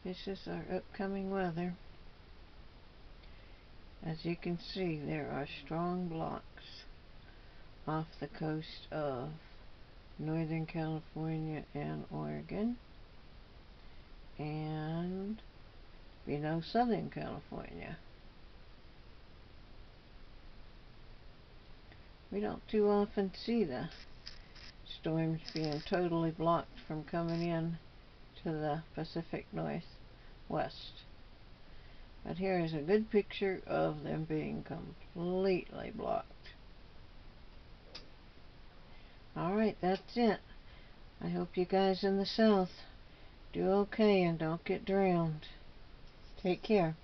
This is our upcoming weather. As you can see, there are strong blocks off the coast of Northern California and Oregon, and below Southern California. We don't too often see the storms being totally blocked from coming in to the Pacific Northwest. But here is a good picture of them being completely blocked. Alright, that's it. I hope you guys in the South do okay and don't get drowned. Take care.